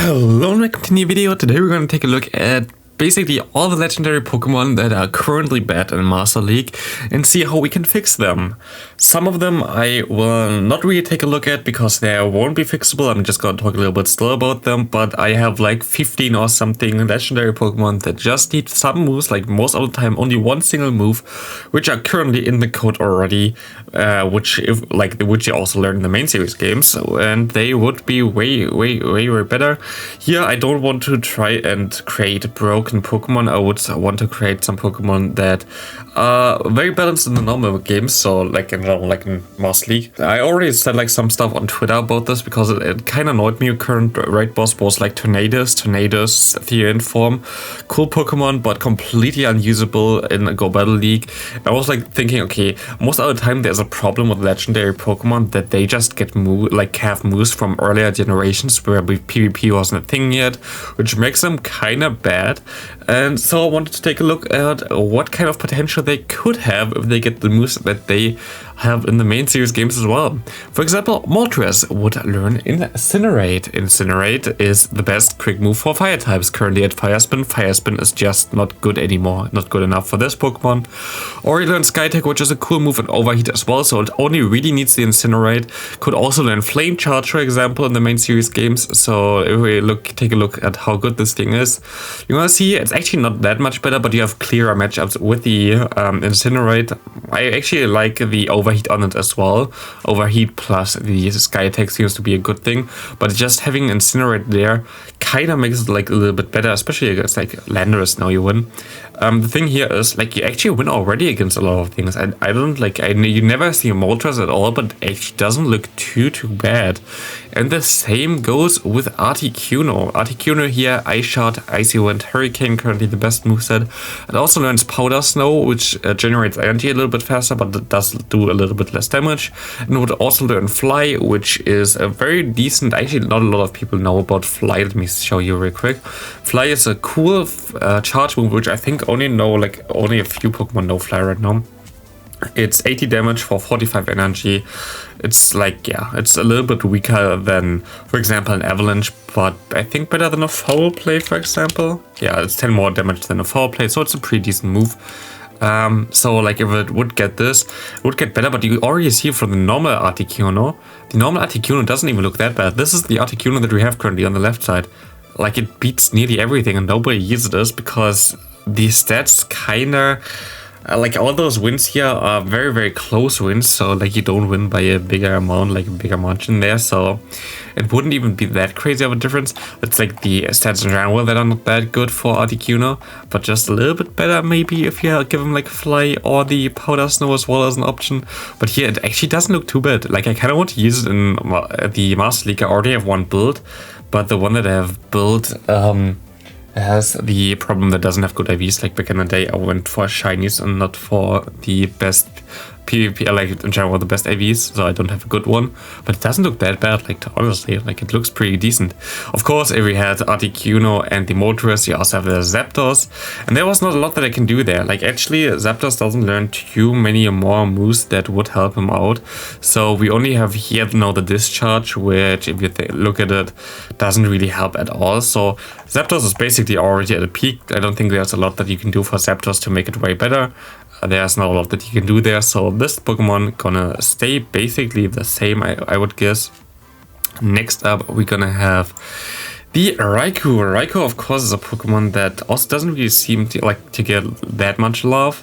Hello and welcome to a new video. Today we're going to take a look at basically all the legendary Pokemon that are currently bad in Master League and see how we can fix them. Some of them I will not really take a look at because they won't be fixable. I'm just going to talk a little bit still about them, but I have like 15 or something legendary Pokemon that just need some moves, like most of the time only one single move, which are currently in the code already, which you also learn in the main series games, and they would be way better. Here I don't want to try and create broken Pokemon. I would want to create some Pokemon that are very balanced in the normal games, so like in Master League. I already said like some stuff on Twitter about this because it kind of annoyed me. Current raid boss was like Tornadus, Therian form, cool Pokemon but completely unusable in a Go Battle League. I was like thinking, okay, most of the time there's a problem with legendary Pokemon that they just get have moves from earlier generations where PvP wasn't a thing yet, which makes them kind of bad. And so I wanted to take a look at what kind of potential they could have if they get the moves that they have in the main series games as well. For example, Moltres would learn Incinerate. Incinerate is the best quick move for fire types currently at Fire Spin. Fire Spin is just not good anymore, not good enough for this Pokemon. Or he learns Sky Tech, which is a cool move, and Overheat as well, so it only really needs the Incinerate. Could also learn Flame Charge, for example, in the main series games. So if we take a look at how good this thing is, you're gonna see it's actually not that much better, but you have clearer matchups with the Incinerate. I actually like the Overheat on it as well. Overheat plus the Sky Attack seems to be a good thing, but just having Incinerate there kind of makes it like a little bit better, especially against like Legendaries. Now you win. The thing here is like you actually win already against a lot of things. You never see Moltres at all, but it actually doesn't look too bad. And the same goes with Articuno. Articuno here, Ice Shot, Icy Wind, Hurricane, currently the best moveset. It also learns Powder Snow, which generates energy a little bit faster, but it does do a little bit less damage. And it would also learn Fly, which is a very decent, actually not a lot of people know about Fly. Let me show you real quick. Fly is a cool charge move, which I think only a few Pokemon know Fly right now. It's 80 damage for 45 energy. It's like, yeah, it's a little bit weaker than, for example, an Avalanche, but I think better than a Foul Play, for example. Yeah, it's 10 more damage than a Foul Play, so it's a pretty decent move. So like if it would get this, it would get better, but you already see from the normal Articuno. The normal Articuno doesn't even look that bad. This is the Articuno that we have currently on the left side. Like it beats nearly everything and nobody uses this because the stats kinda, like all those wins here are very close wins, so like you don't win by a bigger amount, like a bigger margin there, so it wouldn't even be that crazy of a difference. It's like the stats in general that are not that good for Articuno, but just a little bit better maybe if you give him like Fly or the Powder Snow as well as an option. But here it actually doesn't look too bad. Like I kind of want to use it in the Master League. I already have one build, but the one that I have built has the problem that doesn't have good IVs. Like back in the day I went for shinies and not for the best PvP, like in general the best IVs, so I don't have a good one, but it doesn't look that bad, like honestly, like it looks pretty decent. Of course, if we had Articuno and the Moltres, you also have the Zapdos, and there was not a lot that I can do there. Like actually Zapdos doesn't learn too many more moves that would help him out, so we only have here now the Discharge, which if you look at it doesn't really help at all. So Zapdos is basically already at a peak. I don't think there's a lot that you can do for Zapdos to make it way better. There's not a lot that you can do there, so this Pokemon gonna stay basically the same, I would guess. Next up, we're gonna have the Raikou. Raikou, of course, is a Pokemon that also doesn't really seem to get that much love.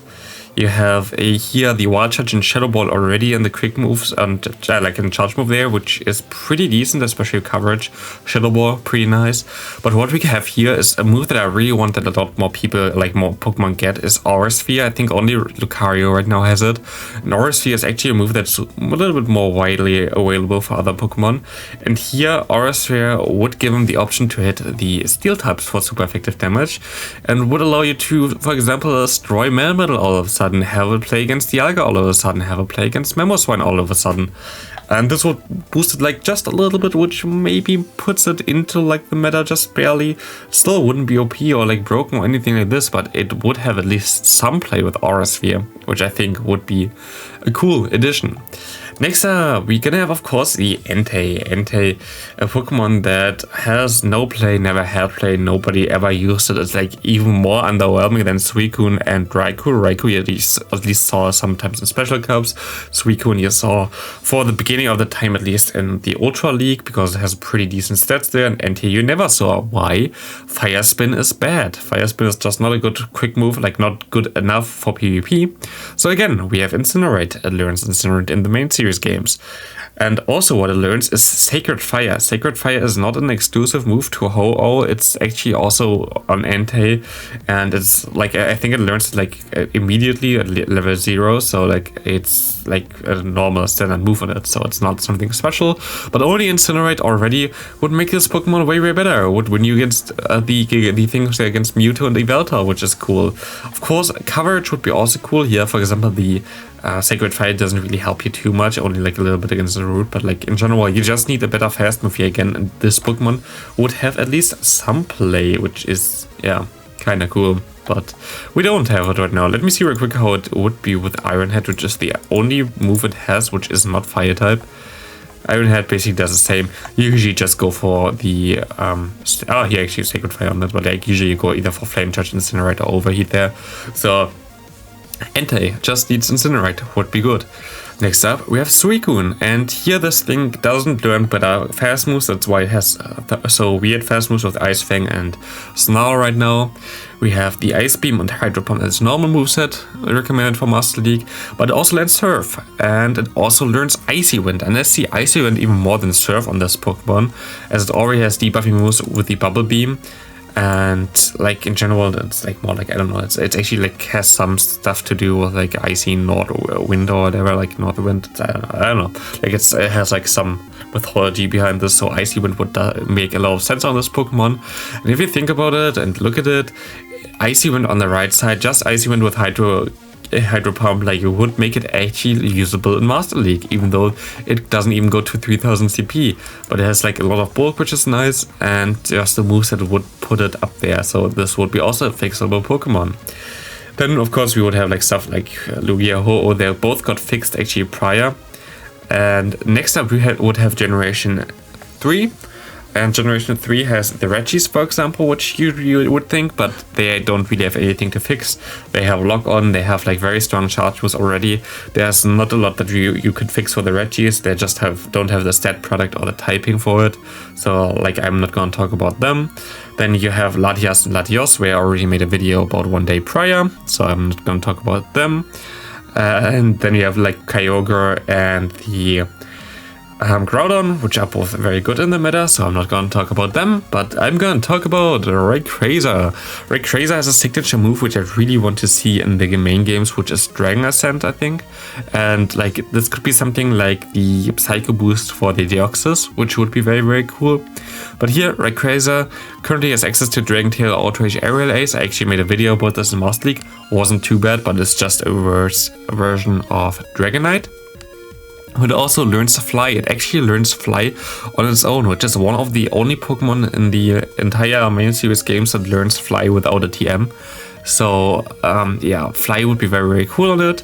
You have here the Wild Charge and Shadow Ball already in the quick moves and like in charge move there, which is pretty decent, especially coverage. Shadow Ball, pretty nice. But what we have here is a move that I really want that a lot more people, like more Pokemon get, is Aura Sphere. I think only Lucario right now has it. And Aura Sphere is actually a move that's a little bit more widely available for other Pokemon. And here Aura Sphere would give him the option to hit the Steel types for super effective damage and would allow you to, for example, destroy Melmetal all of a sudden, have a play against Dialga all of a sudden, have a play against Mamoswine all of a sudden. And this would boost it like just a little bit, which maybe puts it into like the meta just barely. Still wouldn't be OP or like broken or anything like this, but it would have at least some play with Aura Sphere, which I think would be a cool addition. Next up, we're gonna have, of course, the Entei. Entei, a Pokemon that has no play, never had play, nobody ever used it. It's like even more underwhelming than Suicune and Raikou. Raikou you at least saw sometimes in Special Cups. Suicune you saw for the beginning of the time, at least in the Ultra League, because it has pretty decent stats there. And Entei you never saw. Why? Fire Spin is bad. Fire Spin is just not a good quick move, like not good enough for PvP. So again, we have Incinerate. It learns Incinerate in the main series games. And also what it learns is Sacred Fire. Sacred Fire is not an exclusive move to Ho-Oh, it's actually also on Entei, and it's like, I think it learns like immediately at level 0, so like it's like a normal standard move on it, so it's not something special, but only Incinerate already would make this Pokemon way better. Would win you against the things against Mewtwo and Yveltal, which is cool. Of course, coverage would be also cool here. For example, the Sacred Fire doesn't really help you too much, only like a little bit against the root, but like in general you just need a better fast move here again, and this Pokemon would have at least some play, which is, yeah, kind of cool, but we don't have it right now. Let me see real quick how it would be with Iron Head, which is the only move it has which is not fire type. Iron Head basically does the same. You usually just go for the he actually Sacred Fire on that, but like usually you go either for Flame Charge, Incinerate, or Overheat there. So Entei just needs Incinerate, would be good. Next up, we have Suicune, and here this thing doesn't learn better fast moves, that's why it has so weird fast moves with Ice Fang and Snarl right now. We have the Ice Beam and Hydro Pump as normal moveset, recommended for Master League, but it also learns Surf, and it also learns Icy Wind, and I see Icy Wind even more than Surf on this Pokemon, as it already has debuffing moves with the Bubble Beam. And like in general, it's like more like, I don't know, it's actually like has some stuff to do with like icy north wind or whatever, like north wind. I don't know. Like it has like some mythology behind this, so icy wind would make a lot of sense on this Pokemon. And if you think about it and look at it, icy wind on the right side, just icy wind with Hydro Pump, like you would make it actually usable in Master League, even though it doesn't even go to 3000 CP, but it has like a lot of bulk, which is nice, and just the moveset would put it up there, so this would be also a fixable Pokemon. Then of course we would have like stuff like Lugia, Ho-Oh, they both got fixed actually prior. And next up we would have Generation 3. And Generation 3 has the Reggies, for example, which you would think, but they don't really have anything to fix. They have Lock On, they have like very strong charge moves already. There's not a lot that you could fix for the Reggies. They just don't have the stat product or the typing for it. So like I'm not going to talk about them. Then you have Latias and Latios, where I already made a video about one day prior, so I'm not going to talk about them. And then you have like Kyogre and the Groudon, which are both very good in the meta, so I'm not going to talk about them, but I'm going to talk about Rayquaza. Rayquaza has a signature move which I really want to see in the main games, which is Dragon Ascent, I think. And like this could be something like the Psycho Boost for the Deoxys, which would be very cool. But here, Rayquaza currently has access to Dragon Tail, Outrage, Aerial Ace. I actually made a video about this in Master League. Wasn't too bad, but it's just a worse version of Dragonite. It also learns Fly. It actually learns Fly on its own, which is one of the only Pokemon in the entire main series games that learns Fly without a TM. So yeah, Fly would be very cool on it,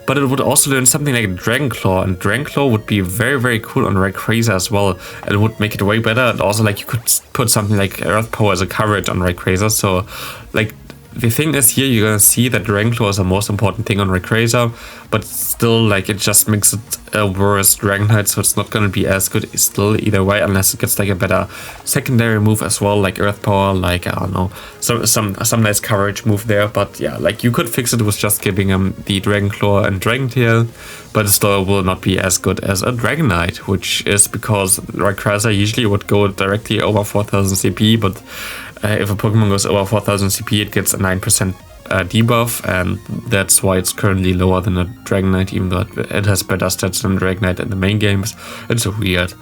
but it would also learn something like Dragon Claw, and Dragon Claw would be very cool on Rayquaza as well. It would make it way better, and also like you could put something like Earth Power as a coverage on Rayquaza. So like the thing is, here you're gonna see that Dragon Claw is the most important thing on Rayquaza, but still like it just makes it a worse Dragonite, so it's not gonna be as good still either way, unless it gets like a better secondary move as well, like Earth Power, like I don't know, some nice coverage move there. But yeah, like you could fix it with just giving him the Dragon Claw and Dragon Tail, but it still will not be as good as a Dragonite, which is because Rayquaza usually would go directly over 4000 CP, but if a Pokemon goes over 4000 CP, it gets a 9% debuff, and that's why it's currently lower than a Dragonite, even though it has better stats than Dragonite in the main games. It's weird.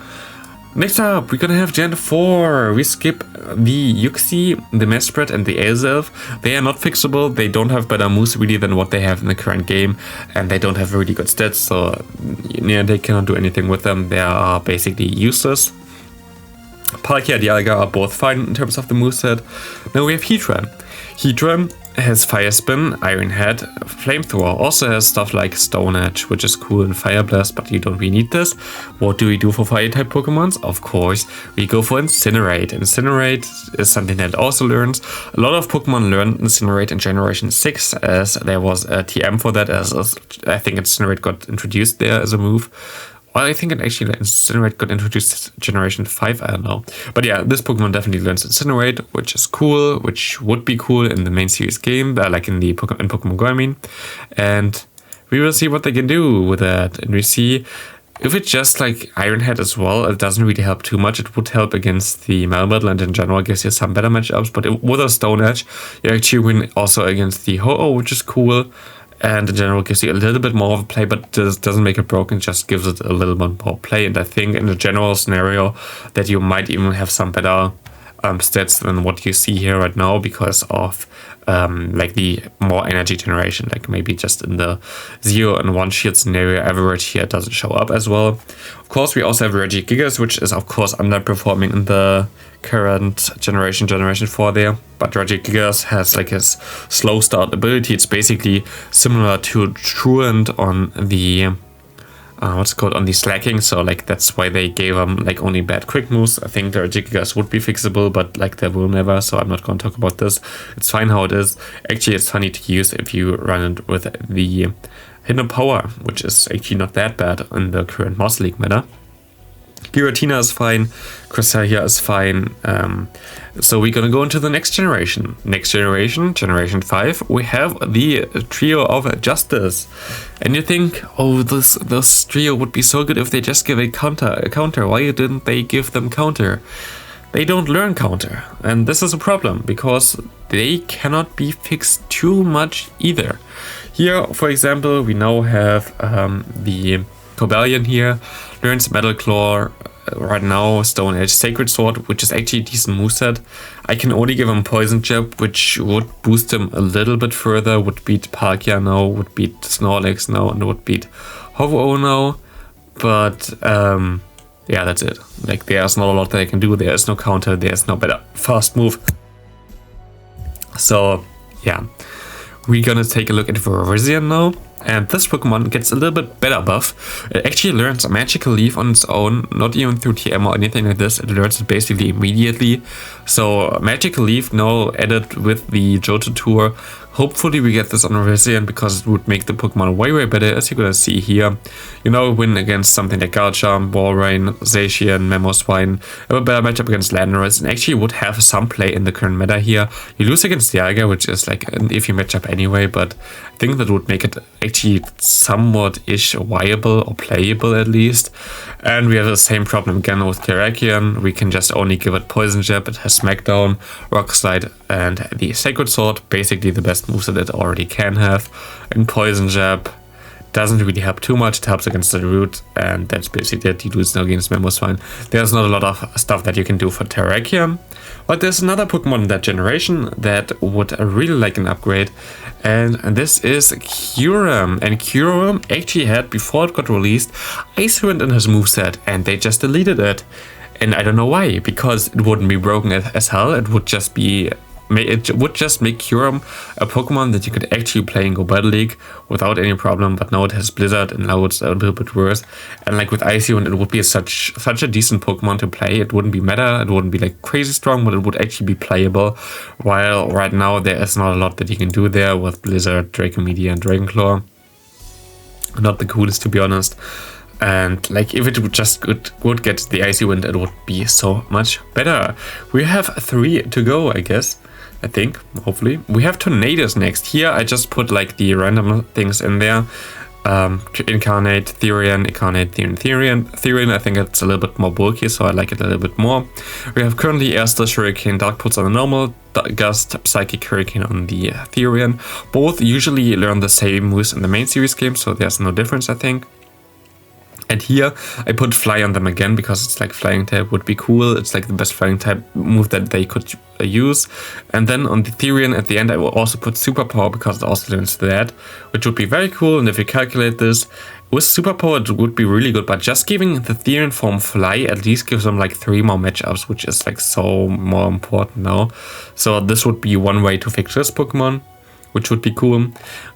Next up, we're gonna have Gen 4. We skip the Yuxi, the Mesprit, and the Azelf. They are not fixable. They don't have better moves really than what they have in the current game, and they don't have really good stats, so yeah, they cannot do anything with them. They are basically useless. Palkia and Dialga are both fine in terms of the moveset. Now we have Heatran. Heatran has Fire Spin, Iron Head, Flamethrower. Also has stuff like Stone Edge, which is cool, and Fire Blast, but you don't really need this. What do we do for Fire-type Pokemons? Of course, we go for Incinerate. Incinerate is something that also learns. A lot of Pokemon learned Incinerate in Generation 6, as there was a TM for that, as I think Incinerate got introduced there as a move. Well, I think it actually Incinerate got introduced Generation 5, I don't know. But yeah, this Pokemon definitely learns Incinerate, which is cool, which would be cool in the main series game, like in Pokemon Go, I mean. And we will see what they can do with that. And we see, if it's just like Iron Head as well, it doesn't really help too much. It would help against the Melmetal and in general gives you some better matchups. But with a Stone Edge, you actually win also against the Ho-Oh, which is cool. And in general gives you a little bit more of a play, but doesn't make it broken, just gives it a little bit more play. And I think in the general scenario that you might even have some better stats than what you see here right now because of like the more energy generation, like maybe just in the 0 and 1 shield scenario, average here doesn't show up as well. Of course, we also have Regigigas, which is of course underperforming in the current generation 4 there, but Regigigas has like his slow start ability. It's basically similar to Truant on the what's it called, on the slacking, so like that's why they gave him like only bad quick moves. I think the Regigigas would be fixable, but like they will never, so I'm not going to talk about this. It's fine how it is. Actually, it's funny to use if you run it with the Hidden Power, which is actually not that bad in the current Master League meta. Giratina is fine, Cresselia is fine, so we're gonna go into the next generation. Next generation, Generation 5, we have the trio of Justice. And you think, oh, this trio would be so good if they just give a counter. Why didn't they give them counter? They don't learn counter, and this is a problem, because they cannot be fixed too much either. Here, for example, we now have the Cobalium here, learns Metal Claw, right now Stone Edge, Sacred Sword, which is actually a decent moveset. I can only give him Poison Jab, which would boost him a little bit further, would beat Palkia now, would beat Snorlax now, and would beat Ho-Oh now. But yeah, that's it. Like, there's not a lot that I can do. There is no counter, there's no better fast move. So yeah, we're gonna take a look at Virizion now. And this Pokemon gets a little bit better buff. It actually learns a Magical Leaf on its own, not even through TM or anything like this. It learns it basically immediately. So Magical Leaf now added with the Johto Tour. Hopefully we get this on Virizion, because it would make the Pokemon way better, as you're gonna see here. You know, win against something like Garchomp, Walrein, Zacian, Mamoswine. Have a better matchup against Landorus, and actually would have some play in the current meta here. You lose against Dialga, which is like an iffy matchup anyway, but I think that would make it actually somewhat-ish viable or playable at least. And we have the same problem again with Terrakin. We can just only give it Poison Jab. It has Smackdown, Rock Slide, and the Sacred Sword, basically the best moves that it already can have. And Poison Jab doesn't really help too much. It helps against the root, and that's basically it. You lose now against Mamoswine. There's not a lot of stuff that you can do for Terrakin, but there's another Pokemon in that generation that would really like an upgrade, and this is Kyurem. And Kyurem actually had, before it got released, Ice Wind in his moveset, and they just deleted it. And I don't know why, because it wouldn't be broken as hell. It would just be It would just make Kyurem a Pokemon that you could actually play in Go Battle League without any problem, but now it has Blizzard and now it's a little bit worse. And like with Icy Wind, it would be such a decent Pokemon to play. It wouldn't be meta, it wouldn't be like crazy strong, but it would actually be playable. While right now there is not a lot that you can do there with Blizzard, Dracomedia and Dragonclaw. Not the coolest, to be honest. And like, if it would get the Icy Wind, it would be so much better. We have 3 to go, I guess. I think, hopefully. We have Tornadus next. Here I just put like the random things in there. Incarnate, Therian, Incarnate, Therian. I think it's a little bit more bulky, so I like it a little bit more. We have currently Airstars, Hurricane, Dark Pulse on the normal, Gust, Psychic, Hurricane on the Therian. Both usually learn the same moves in the main series game, so there's no difference, I think. And here I put Fly on them again, because it's like Flying type would be cool. It's like the best Flying type move that they could use. And then on the Therian at the end I will also put Superpower, because it also learns that, which would be very cool. And if you calculate this, with Superpower it would be really good, but just giving the Therian form Fly at least gives them like 3 more matchups, which is like so more important now. So this would be one way to fix this Pokemon. which would be cool.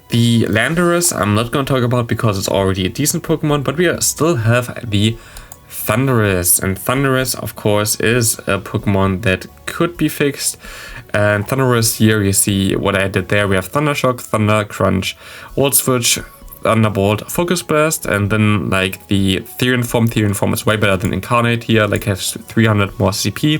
The Legendaries I'm not going to talk about because it's already a decent Pokemon, but we still have the Thundurus, and Thundurus of course is a Pokemon that could be fixed. And Thundurus, here you see what I did there. We have Thunder Shock, Thunder Crunch, Volt Switch, Thunderbolt, Focus Blast, and then like the Therian form is way better than Incarnate here, like has 300 more CP.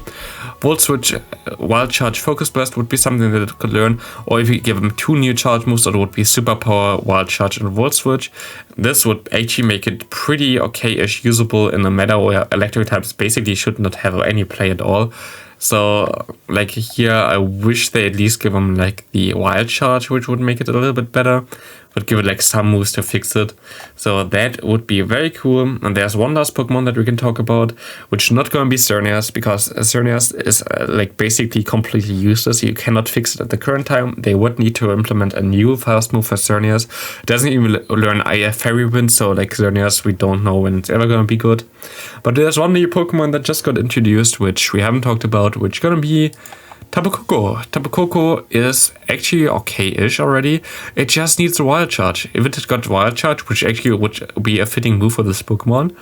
Volt Switch, Wild Charge, Focus Blast would be something that it could learn, or if you give him 2 new charge moves, it would be Super Power, Wild Charge, and Volt Switch. This would actually make it pretty okay-ish usable in a meta where electric types basically should not have any play at all. So like here, I wish they at least give him like the Wild Charge, which would make it a little bit better, but give it like some moves to fix it. So that would be very cool. And there's one last Pokemon that we can talk about, which is not going to be Xerneas, because Xerneas is like basically completely useless. You cannot fix it at the current time. They would need to implement a new fast move for Xerneas. It doesn't even learn IF Fairy Wind, so like Xerneas, we don't know when it's ever going to be good. But there's one new Pokemon that just got introduced, which we haven't talked about, which is going to be Tapu Koko. Tapu Koko is actually okay-ish already. It just needs a Wild Charge. If it had got Wild Charge, which actually would be a fitting move for this Pokemon,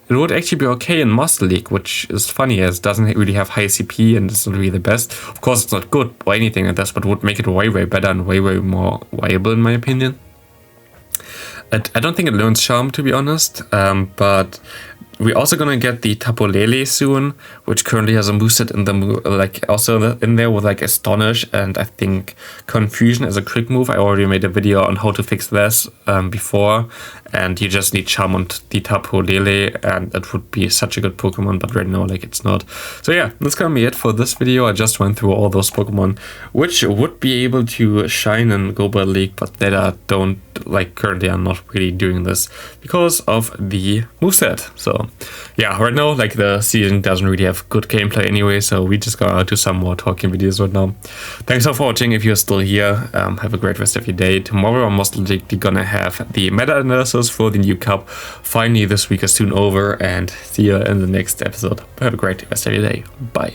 it would actually be okay in Master League, which is funny as it doesn't really have high CP and it's not really the best. Of course, it's not good or anything like this, but would make it way, way better and way, way more viable in my opinion. I don't think it learns Charm, to be honest, but we're also gonna get the Tapu Lele soon, which currently has a moveset in the like also in there with like Astonish and I think Confusion as a quick move. I already made a video on how to fix this before, and you just need Charm on the Tapu Lele, and it would be such a good Pokemon. But right now, like it's not. So yeah, that's gonna be it for this video. I just went through all those Pokemon which would be able to shine in Global League, but that don't like currently are not really doing this because of the moveset. So yeah, right now like the season doesn't really have good gameplay anyway, so we just gotta do some more talking videos right now. Thanks for watching. If you're still here, have a great rest of your day. Tomorrow I'm most likely gonna have the meta analysis for the new cup. Finally, this week is soon over, and see you in the next episode. Have a great rest of your day. Bye.